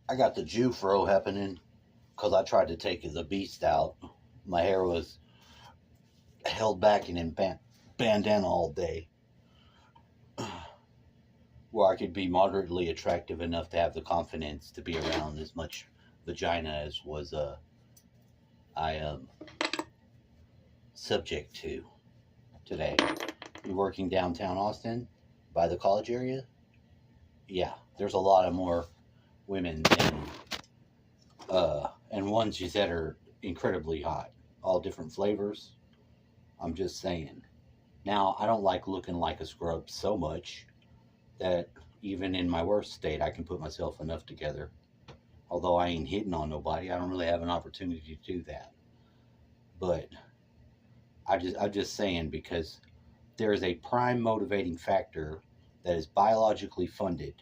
I got the Jew fro happening because I tried to take the beast out. My hair was held back and in bandana all day, where I could be moderately attractive enough to have the confidence to be around as much vagina as was I am subject to today. You're working downtown Austin by the college area. Yeah, there's a lot of more women and ones that are incredibly hot, all different flavors. I'm just saying. Now, I don't like looking like a scrub so much that even in my worst state, I can put myself enough together. Although I ain't hitting on nobody, I don't really have an opportunity to do that. But I'm just saying because there is a prime motivating factor that is biologically funded.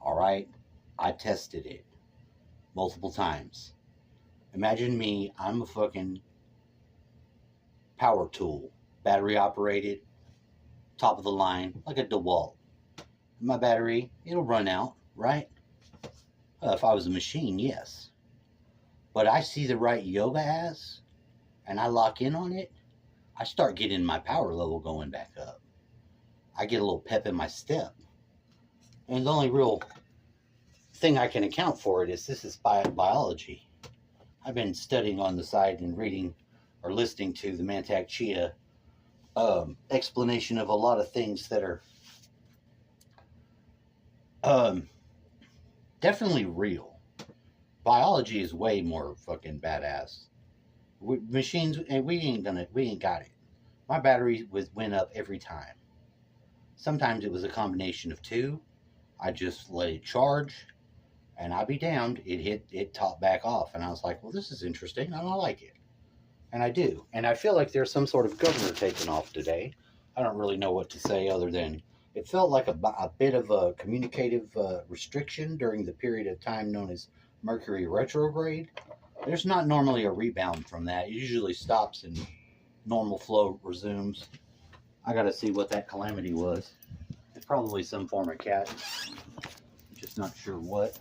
All right, I tested it multiple times. Imagine me, I'm a fucking power tool, battery operated, top of the line, like a DeWalt. My battery, it'll run out, right? If I was a machine, yes. But I see the right yoga ass and I lock in on it, I start getting my power level going back up. I get a little pep in my step. And the only real thing I can account for it is this is biology. I've been studying on the side and reading or listening to the Mantak Chia explanation of a lot of things that are definitely real. Biology is way more fucking badass. Machines, and we ain't got it. My battery went up every time. Sometimes it was a combination of two. I just let it charge, and I'd be damned, it topped back off, and I was like, well, this is interesting, and I like it, and I do, and I feel like there's some sort of governor taking off today. I don't really know what to say other than it felt like a bit of a communicative restriction during the period of time known as Mercury retrograde. There's not normally a rebound from that. It usually stops and normal flow resumes. I got to see what that calamity was. It's probably some form of cat. I'm just not sure what.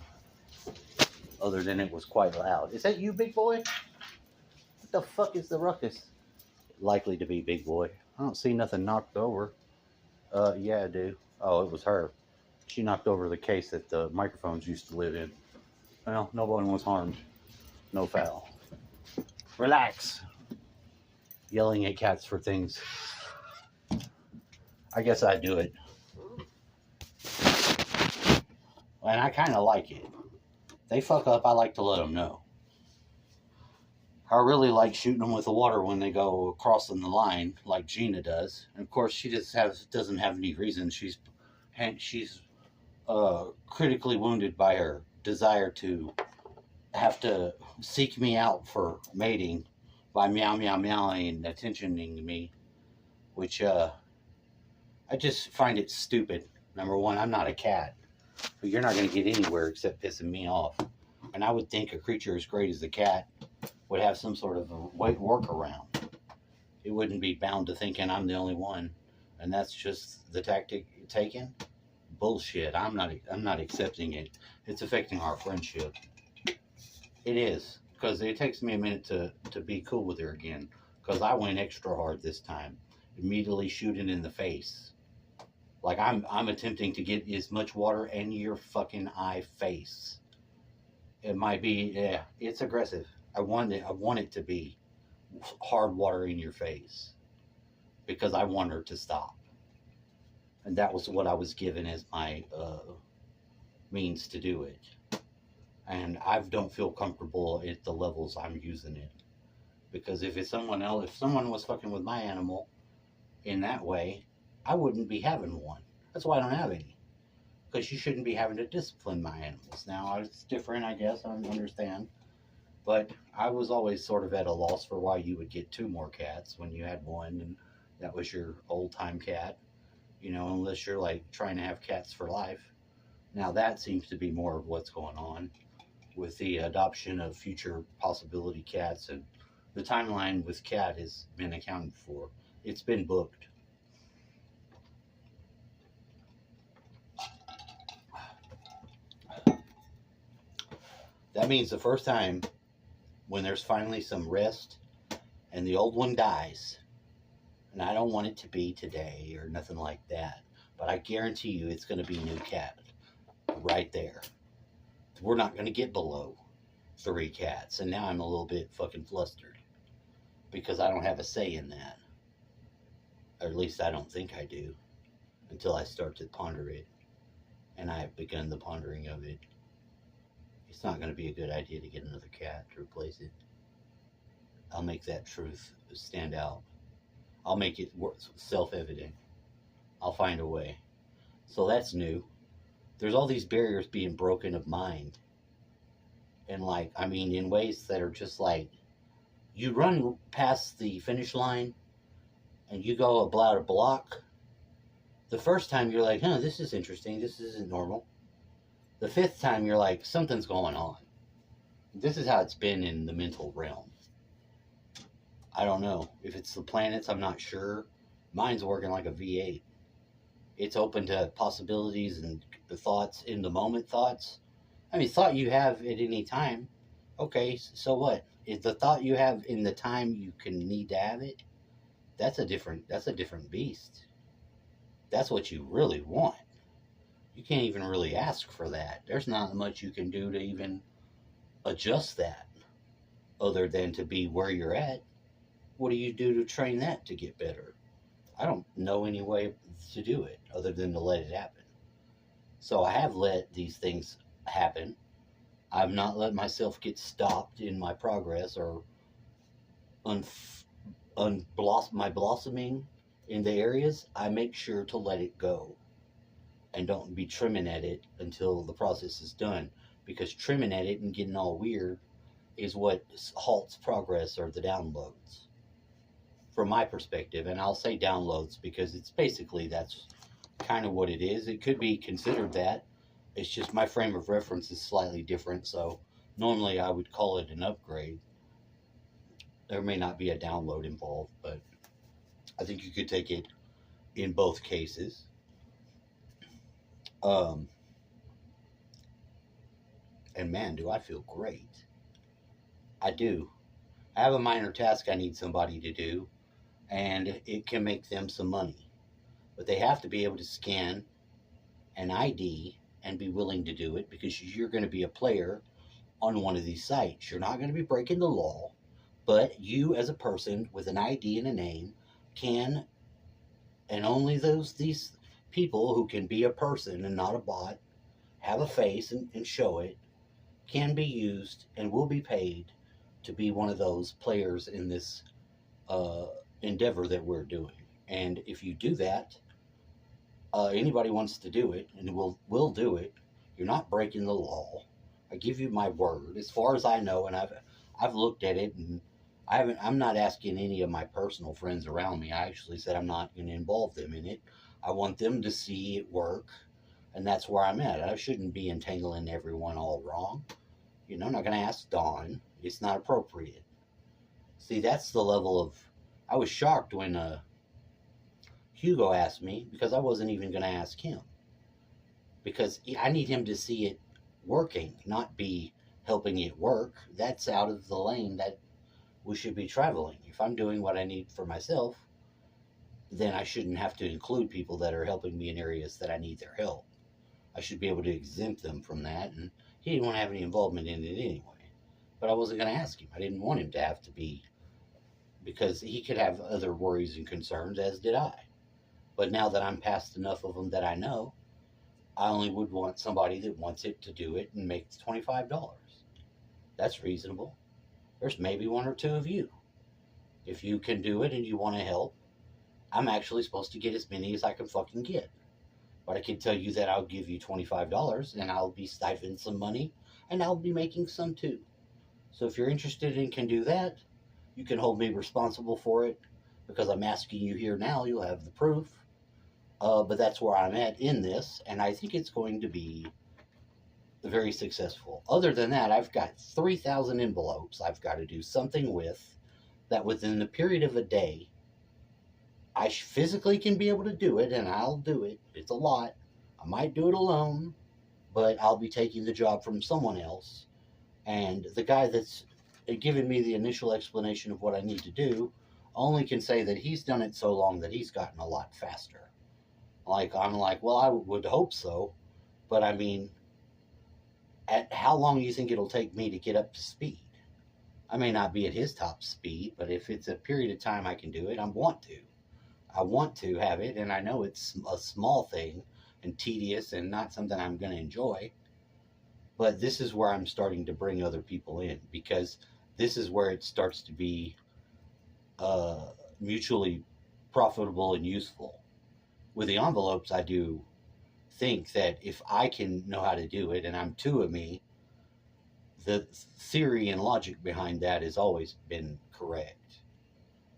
Other than it was quite loud. Is that you, big boy? What the fuck is the ruckus? Likely to be big boy. I don't see nothing knocked over. Yeah, I do. Oh, it was her. She knocked over the case that the microphones used to live in. Well, no one was harmed. No foul. Relax. Yelling at cats for things. I guess I do it. And I kind of like it. They fuck up, I like to let them know. I really like shooting them with the water when they go crossing the line, like Gina does. And of course, she doesn't have any reason. She's critically wounded by her desire to have to seek me out for mating by meow meow meowing and attentioning me, which I just find it stupid. Number one, I'm not a cat, but you're not going to get anywhere except pissing me off. And I would think a creature as great as the cat would have some sort of a workaround. It wouldn't be bound to thinking I'm the only one, and that's just the tactic taken. Bullshit. I'm not accepting it. It's affecting our friendship. It is, because it takes me a minute to be cool with her again, because I went extra hard this time, immediately shooting in the face. Like I'm attempting to get as much water in your fucking eye face. It might be, yeah, it's aggressive. I want it to be hard water in your face because I want her to stop. And that was what I was given as my means to do it. And I don't feel comfortable at the levels I'm using it. Because if someone was fucking with my animal in that way, I wouldn't be having one. That's why I don't have any. Because you shouldn't be having to discipline my animals. Now, it's different, I guess, I understand. But I was always sort of at a loss for why you would get two more cats when you had one, and that was your old-time cat. Unless you're, like, trying to have cats for life. Now, that seems to be more of what's going on with the adoption of future possibility cats, and the timeline with cat has been accounted for. It's been booked. That means the first time when there's finally some rest and the old one dies, and I don't want it to be today or nothing like that, but I guarantee you it's going to be a new cat right there. We're not going to get below 3 cats, and now I'm a little bit fucking flustered because I don't have a say in that, or at least I don't think I do until I start to ponder it, and I have begun the pondering of it. It's not going to be a good idea to get another cat to replace it. I'll make that truth stand out. I'll make it self-evident. I'll find a way. So that's new. There's all these barriers being broken of mind. And like, I mean, in ways that are just like, you run past the finish line and you go about a block. The first time you're like, this is interesting. This isn't normal. The 5th time you're like, something's going on. This is how it's been in the mental realm. I don't know. If it's the planets, I'm not sure. Mine's working like a V8. It's open to possibilities and the thoughts, in the moment thoughts. I mean, thought you have at any time. Okay, so what? Is the thought you have in the time you can need to have it? That's a different beast. That's what you really want. You can't even really ask for that. There's not much you can do to even adjust that other than to be where you're at. What do you do to train that to get better? I don't know any way to do it other than to let it happen. So I have let these things happen. I've not let myself get stopped in my progress or my blossoming in the areas. I make sure to let it go and don't be trimming at it until the process is done, because trimming at it and getting all weird is what halts progress or the downloads. From my perspective, and I'll say downloads because it's basically, that's kind of what it is. It could be considered that. It's just my frame of reference is slightly different, so normally I would call it an upgrade. There may not be a download involved, but I think you could take it in both cases. And man, do I feel great. I do. I have a minor task I need somebody to do, and it can make them some money. But they have to be able to scan an ID and be willing to do it, because you're going to be a player on one of these sites. You're not going to be breaking the law, but you as a person with an ID and a name can, and only these people who can be a person and not a bot, have a face and show it, can be used and will be paid to be one of those players in this endeavor that we're doing. And if you do that, anybody wants to do it and will do it. You're not breaking the law. I give you my word, as far as I know, and I've looked at it, and I'm not asking any of my personal friends around me. I actually said I'm not going to involve them in it. I want them to see it work, and that's where I'm at. I shouldn't be entangling everyone all wrong. I'm not going to ask Dawn. It's not appropriate. See, that's the level of... I was shocked when Hugo asked me, because I wasn't even going to ask him. Because I need him to see it working, not be helping it work. That's out of the lane that we should be traveling. If I'm doing what I need for myself, then I shouldn't have to include people that are helping me in areas that I need their help. I should be able to exempt them from that, and he didn't want to have any involvement in it anyway. But I wasn't going to ask him. I didn't want him to have to be, because he could have other worries and concerns, as did I. But now that I'm past enough of them that I know, I only would want somebody that wants it to do it and makes $25. That's reasonable. There's maybe 1 or 2 of you. If you can do it and you want to help, I'm actually supposed to get as many as I can fucking get. But I can tell you that I'll give you $25 and I'll be siphoning some money and I'll be making some too. So if you're interested and can do that, you can hold me responsible for it, because I'm asking you here now. You'll have the proof. But that's where I'm at in this, and I think it's going to be very successful. Other than that, I've got 3,000 envelopes I've got to do something with, that within the period of a day, I physically can be able to do it, and I'll do it. It's a lot. I might do it alone, but I'll be taking the job from someone else And the guy that's given me the initial explanation of what I need to do only can say that he's done it so long that he's gotten a lot faster. Like, I'm like, well, I would hope so, but I mean, at how long do you think it'll take me to get up to speed? I may not be at his top speed, but if it's a period of time I can do it, I want to. I want to have it, and I know it's a small thing and tedious and not something I'm going to enjoy. But this is where I'm starting to bring other people in, because this is where it starts to be mutually profitable and useful. With the envelopes, I do think that if I can know how to do it, and I'm two of me, the theory and logic behind that has always been correct.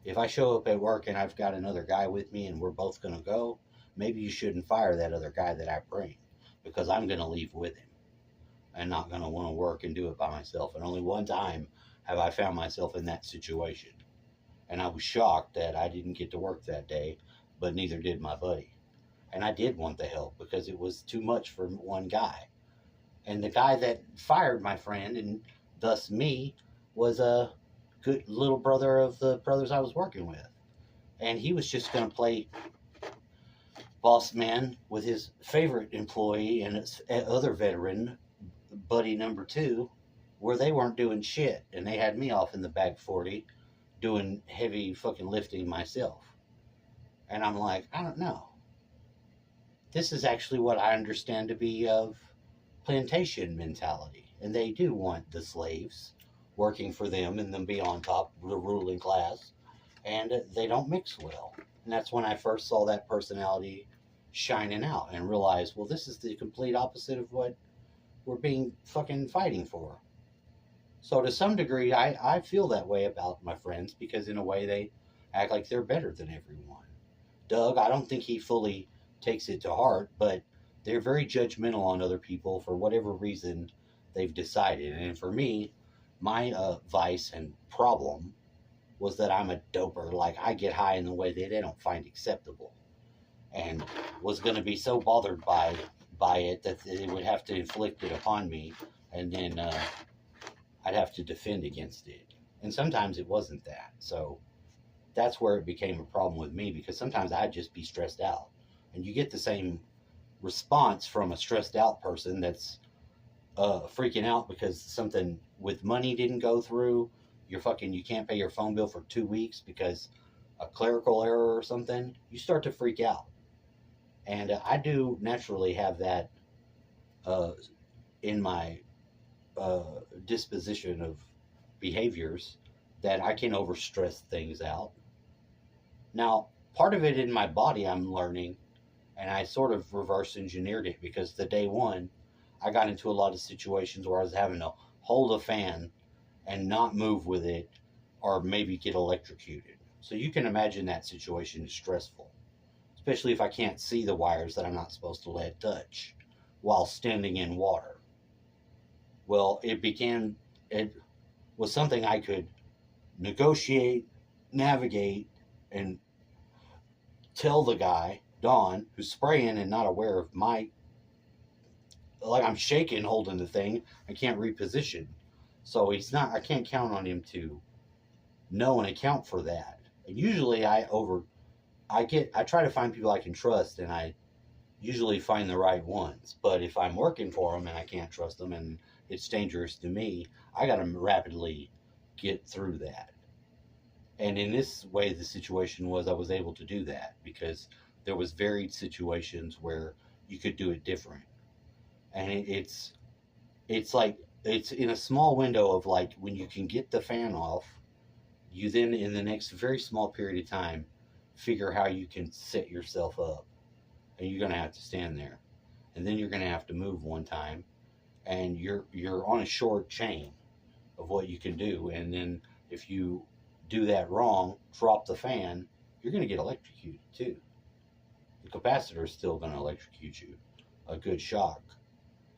If I show up at work and I've got another guy with me and we're both going to go, maybe you shouldn't fire that other guy that I bring, because I'm going to leave with him and not going to want to work and do it by myself. And only one time have I found myself in that situation. And I was shocked that I didn't get to work that day, but neither did my buddy. And I did want the help because it was too much for one guy. And the guy that fired my friend, and thus me, was a good little brother of the brothers I was working with. And he was just going to play boss man with his favorite employee and his other veteran, buddy number two, where they weren't doing shit. And they had me off in the back 40 doing heavy fucking lifting myself. And I'm like, I don't know. This is actually what I understand to be of plantation mentality. And they do want the slaves working for them and them be on top of the ruling class. And they don't mix well. And that's when I first saw that personality shining out and realized, well, this is the complete opposite of what we're being fucking fighting for. So to some degree, I feel that way about my friends, because in a way they act like they're better than everyone. Doug, I don't think he fully takes it to heart, but they're very judgmental on other people for whatever reason they've decided. And for me, my vice and problem was that I'm a doper. Like, I get high in the way that they don't find acceptable, and was going to be so bothered by it that they would have to inflict it upon me, and then I'd have to defend against it. And sometimes it wasn't that. So that's where it became a problem with me, because sometimes I'd just be stressed out. And you get the same response from a stressed out person that's freaking out because something with money didn't go through. You can't pay your phone bill for 2 weeks because a clerical error or something. You start to freak out. And I do naturally have that in my disposition of behaviors, that I can overstress things out. Now, part of it in my body I'm learning, and I sort of reverse engineered it, because the day one, I got into a lot of situations where I was having to hold a fan and not move with it, or maybe get electrocuted. So you can imagine that situation is stressful, especially if I can't see the wires that I'm not supposed to let touch while standing in water. Well, it was something I could negotiate, navigate, and tell the guy, Don, who's spraying and not aware of my, like, I'm shaking holding the thing, I can't reposition. So I can't count on him to know and account for that. And usually I try to find people I can trust, and I usually find the right ones. But if I'm working for them and I can't trust them and it's dangerous to me, I got to rapidly get through that. And in this way, the situation was I was able to do that because there was varied situations where you could do it different. And it's like, it's in a small window of, like, when you can get the fan off, you then in the next very small period of time figure how you can set yourself up. And you're going to have to stand there, and then you're going to have to move one time, and you're on a short chain of what you can do. And then if you do that wrong, drop the fan, you're going to get electrocuted too. The capacitor is still going to electrocute you, a good shock.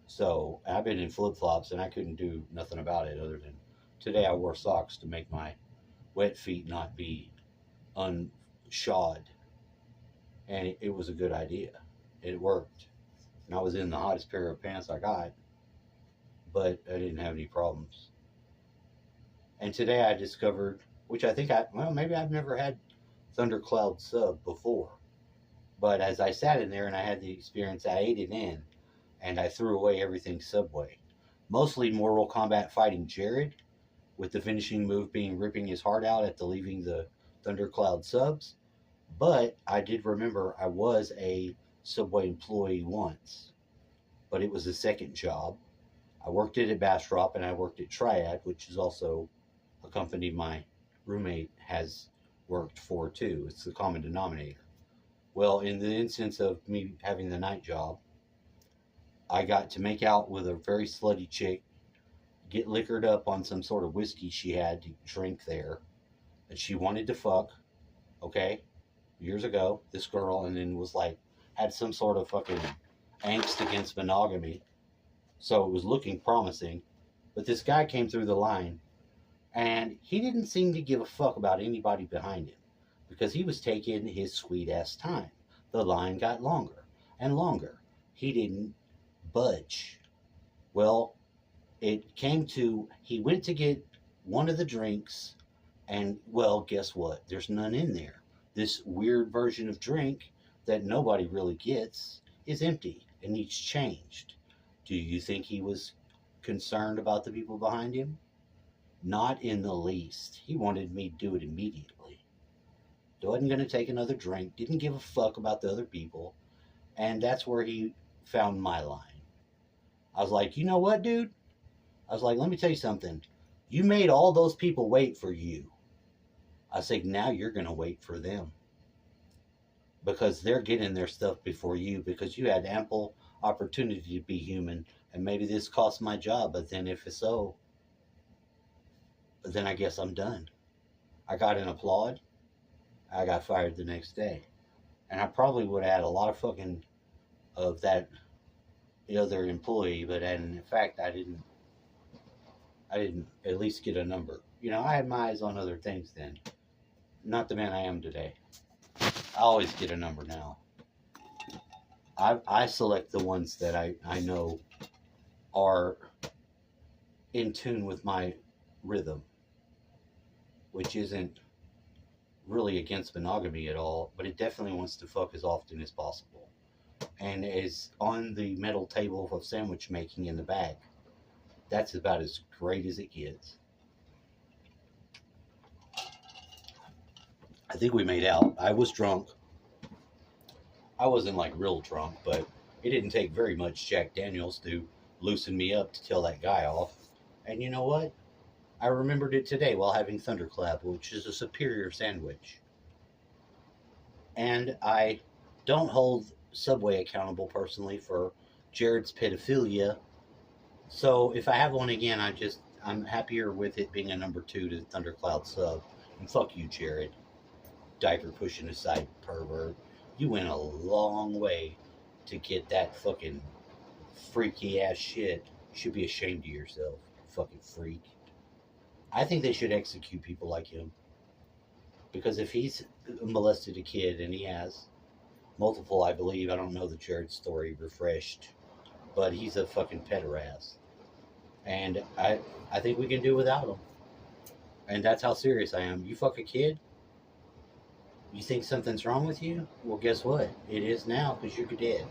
So I've been in flip-flops and I couldn't do nothing about it, other than today I wore socks to make my wet feet not be unshod. And it was a good idea. It worked. And I was in the hottest pair of pants I got. but I didn't have any problems. And today I discovered, which I think maybe I've never had Thundercloud sub before. But as I sat in there and I had the experience, I ate it in and I threw away everything Subway. Mostly Mortal Kombat fighting Jared, with the finishing move being ripping his heart out at the leaving the Thundercloud subs. But I did remember I was a Subway employee once, but it was a second job. I worked at Bastrop and I worked at Triad, which is also a company my roommate has worked for too. It's the common denominator. Well, in the instance of me having the night job, I got to make out with a very slutty chick, get liquored up on some sort of whiskey she had to drink there that she wanted to fuck, okay, years ago, this girl, and then was like, had some sort of fucking angst against monogamy. So it was looking promising. But this guy came through the line, and he didn't seem to give a fuck about anybody behind him because he was taking his sweet ass time. The line got longer and longer. He didn't budge. Well, it came to, he went to get one of the drinks, and well, guess what? There's none in there. This weird version of drink that nobody really gets is empty and needs changed. Do you think he was concerned about the people behind him? Not in the least. He wanted me to do it immediately. Wasn't going to take another drink, didn't give a fuck about the other people, and that's where he found my line. I was like, you know what, dude? I was like, let me tell you something. You made all those people wait for you. I said, now you're going to wait for them. Because they're getting their stuff before you, because you had ample opportunity to be human, and maybe this cost my job, but then if it's so, then I guess I'm done. I got an applaud. I got fired the next day. And I probably would have had a lot of fucking of that the other employee, but in fact I didn't at least get a number. You know, I had my eyes on other things then. Not the man I am today. I always get a number now. I select the ones that I know are in tune with my rhythm, which isn't really against monogamy at all, but it definitely wants to fuck as often as possible, and is on the metal table of sandwich making in the back. That's about as great as it gets. I think we made out. I was drunk. I wasn't like real drunk, but it didn't take very much Jack Daniels to loosen me up to tell that guy off. And you know what? I remembered it today while having Thunderclap, which is a superior sandwich. And I don't hold Subway accountable personally for Jared's pedophilia. So if I have one again, I'm happier with it being a number 2 to Thundercloud sub. And fuck you, Jared. Diaper pushing aside pervert. You went a long way to get that fucking freaky ass shit. You should be ashamed of yourself, fucking freak. I think they should execute people like him. Because if he's molested a kid, and he has multiple, I believe, I don't know the Jared story refreshed, but he's a fucking pederast. And I think we can do without him. And that's how serious I am. You fuck a kid, you think something's wrong with you? Well, guess what? It is now, because you're dead.